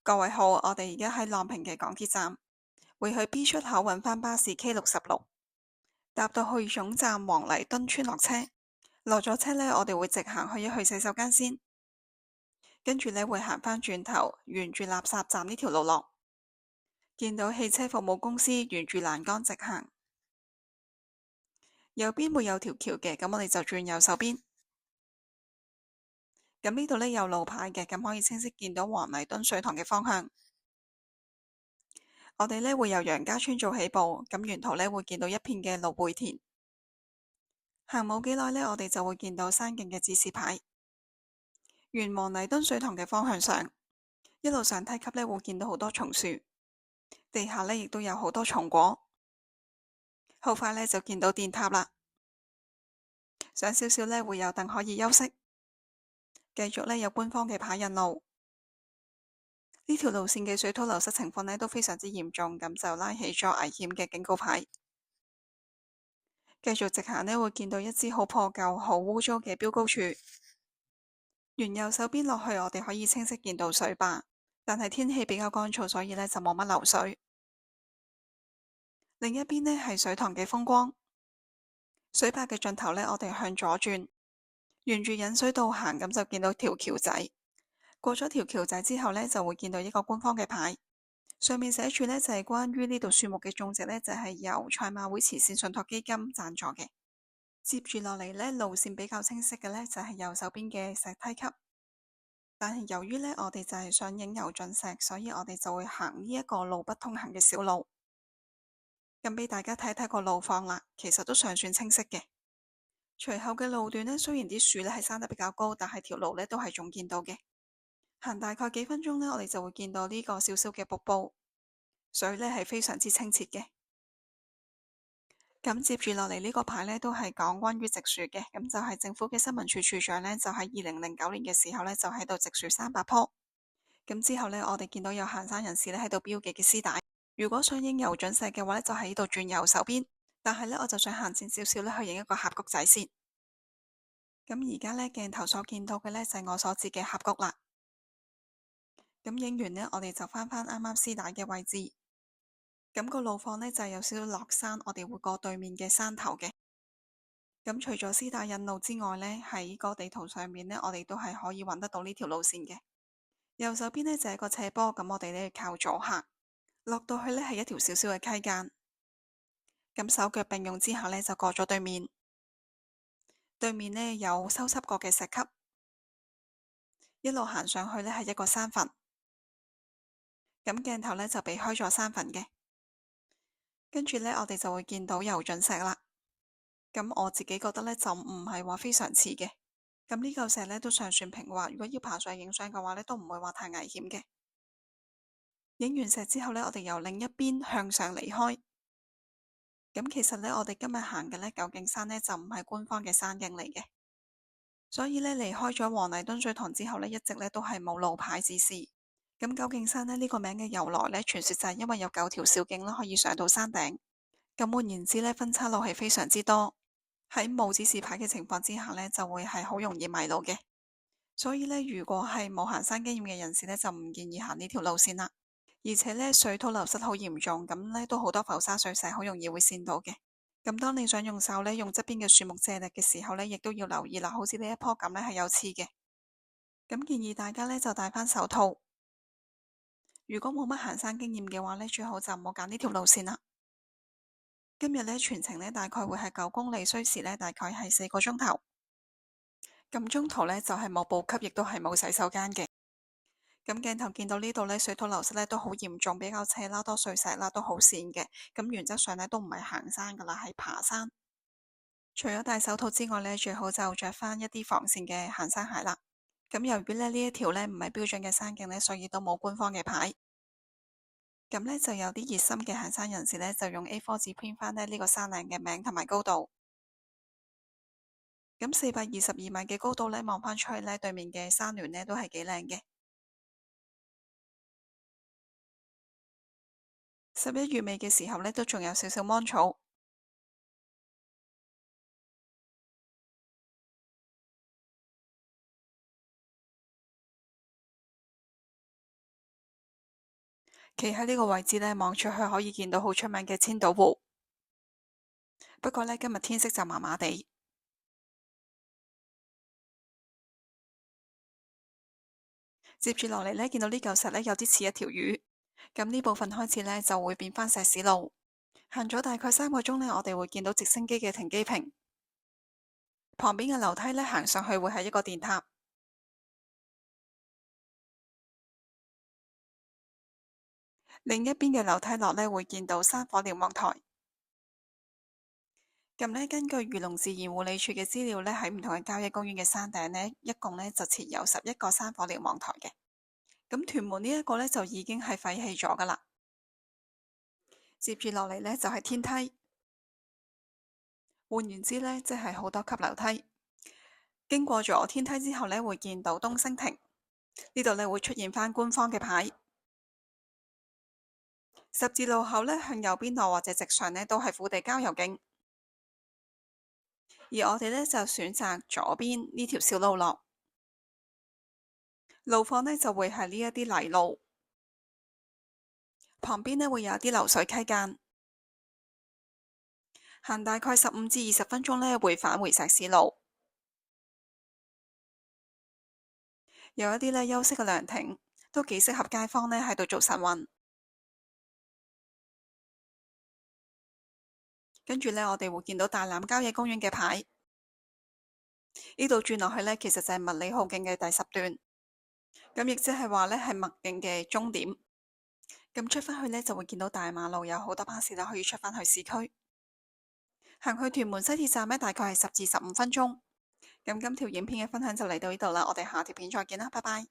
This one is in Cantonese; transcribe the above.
各位好，我哋而家喺朗屏嘅港鐵站，會去 B 出口揾返巴士 K66，搭到去總站黃泥墩村落車。落咗車呢，我哋會直行去洗手間先，跟住呢會行返轉頭，沿住垃圾站呢條路落，見到汽車服務公司，沿住欄杆直行。右邊會有條橋嘅，咁我哋就轉右手邊。咁呢度呢有路牌嘅，咁可以清晰見到黃泥墩水塘嘅方向。我哋呢會由楊家村做起步，咁沿途呢會見到一片嘅蘆薈田。行冇幾耐呢，我哋就會見到山徑嘅指示牌。沿黃泥墩水塘嘅方向上，一路上梯級呢會見到好多松樹，地下呢亦都有好多松果。好快呢就見到電塔啦。上少少呢會有凳可以休息。繼續呢有官方嘅牌引路。呢條路線嘅水土流失情況呢都非常之嚴重，咁就拉起咗危險嘅警告牌。繼續直行呢會見到一支好破舊、好污糟嘅標高柱。沿右手邊落去，我哋可以清晰見到水壩，但係天氣比較乾燥，所以呢就冇乜流水。另一邊呢係水塘嘅風光。水壩嘅盡頭呢，我哋向左轉，沿住引水道行，咁就見到條橋仔。過咗條橋仔之後呢，就會見到一個官方嘅牌，上面寫住呢就係關於呢度樹木嘅種植呢，就係由賽馬會慈善信託基金贊助嘅。接住落嚟呢，路線比較清晰嘅呢，就係右手邊嘅石梯級。但係由於呢，我哋就係想影游盡石，所以我哋就會行呢一個路不通行嘅小路。咁俾大家睇睇個路況啦，其實都尚算清晰嘅。隨後嘅路段呢，雖然啲樹呢係生得比較高，但係條路呢都係仲見到嘅。行大概幾分鐘呢，我哋就會見到呢個小小嘅瀑布，水呢係非常之清澈嘅。咁接住落嚟呢個牌呢，都係講關於植樹嘅，咁就係政府嘅新聞處處長呢，就喺2009年嘅時候呢，就喺度植樹300棵。咁之後呢，我哋見到有行山人士呢喺度標記嘅絲帶。如果想影游準石嘅話呢，就喺呢度轉右手邊。但係呢，我就想行前少少呢去影一個峽谷仔先。咁而家呢，鏡頭所見到嘅呢，就係我所指嘅峽谷啦。咁影完呢，我哋就返返啱啱絲帶嘅位置。咁個路況呢，就係有少少落山，我哋會過對面嘅山頭嘅。咁除咗絲帶引路之外呢，喺個地圖上面呢，我哋都係可以揾得到呢條路線嘅。右手邊呢，就係個斜坡，咁我哋呢要靠左行，落到去呢，係一條小小嘅溪澗。咁手腳並用之下呢，就過咗對面。對面呢，有修葺過嘅石級，一路行上去呢，係一個山墳。咁鏡頭呢，就避開咗山墳嘅，跟住呢，我哋就會見到游準石啦。咁我自己覺得呢，就唔係話非常似嘅。咁呢嚿石呢，都尚算平滑，如果要爬上去影相嘅話呢，都唔會話太危險嘅。影完石之後呢，我哋由另一邊向上離開。咁其實呢，我哋今日行嘅呢，舊徑山呢，就唔係官方嘅山徑嚟嘅，所以呢，離開咗黃泥墩水塘之後呢，一直呢都係冇路牌指示。咁舊徑山呢，呢個名嘅由來呢，傳說就係因為有9條小徑啦，可以上到山頂。咁換言之呢，分岔路係非常之多，喺冇指示牌嘅情況之下呢，就會係好容易迷路嘅。所以呢，如果係冇行山經驗嘅人士呢，就唔建議行呢條路線啦。而且呢，水土流失好嚴重，咁呢都好多浮沙碎石，好容易會跣到嘅。咁當你想用手呢，用側邊嘅樹木借力嘅時候呢，亦都要留意啦。好似呢一棵咁呢，係有刺嘅，咁建議大家呢，就戴翻手套。如果冇乜行山經驗嘅話呢，最好就唔好揀呢條路線啦。今日呢，全程呢，大概會係9公里，需時呢，大概係4個鐘頭。咁中途呢，就係冇補給，亦都係冇洗手間嘅。咁鏡頭見到呢度呢，水土流失呢都好嚴重，比較斜啦，多碎石啦，都好跣嘅。咁原則上呢，都唔係行山噶啦，係爬山。除咗戴手套之外呢，最好就着翻一啲防跣嘅行山鞋啦。咁由於呢一條呢唔係標準嘅山徑呢，所以都冇官方嘅牌。咁呢，就有啲熱心嘅行山人士呢，就用 A4 紙編翻呢個山嶺嘅名同埋高度。咁422米嘅高度呢，望返出去呢，對面嘅山巒呢都係幾靚嘅。11月尾嘅時候呢，都仲有少少芒草。企喺呢個位置呢，望出去可以見到好出名嘅千島湖。不過呢，今日天色就麻麻地。接住落嚟呢，見到呢嚿石呢，有啲似一條魚。咁呢部分開始呢，就會變返石屎路。行咗大概3個鐘呢，我哋會見到直升機嘅停機坪。旁邊嘅樓梯呢，行上去會係一個電塔。另一邊嘅樓梯落呢，會見到山火瞭望台。咁呢，根據漁農自然護理署嘅資料呢，喺唔同嘅郊野公園嘅山頂呢，一共呢就設有11個山火瞭望台嘅。咁屯門呢一個呢，就已經係廢棄咗㗎喇。接住落嚟呢，就係天梯，換言之呢，即係好多級樓梯。經過咗天梯之後呢，會見到東升亭，呢度呢會出現返官方嘅牌。十字路口呢，向右邊落或者直上呢，都係虎地郊遊徑。而我哋呢，就選擇左邊呢條小路落，路況呢，就會係呢一啲泥路，旁邊呢會有一啲流水溪澗，行大概15至20分鐘呢，會返回石屎路，有一啲呢休息嘅涼亭，都幾適合街坊呢喺度做晨運。跟住呢，我哋會見到大欖郊野公園嘅牌，呢度轉落去呢，其實就係麥理浩徑嘅第10段，咁亦即係話呢係麥徑嘅終點。咁出返去呢，就會見到大馬路有好多巴士啦，可以出返去市區。行去屯門西鐵站呢，大概係10至15分鐘。咁今條影片嘅分享就嚟到呢度啦，我哋下條片再見啦，拜拜。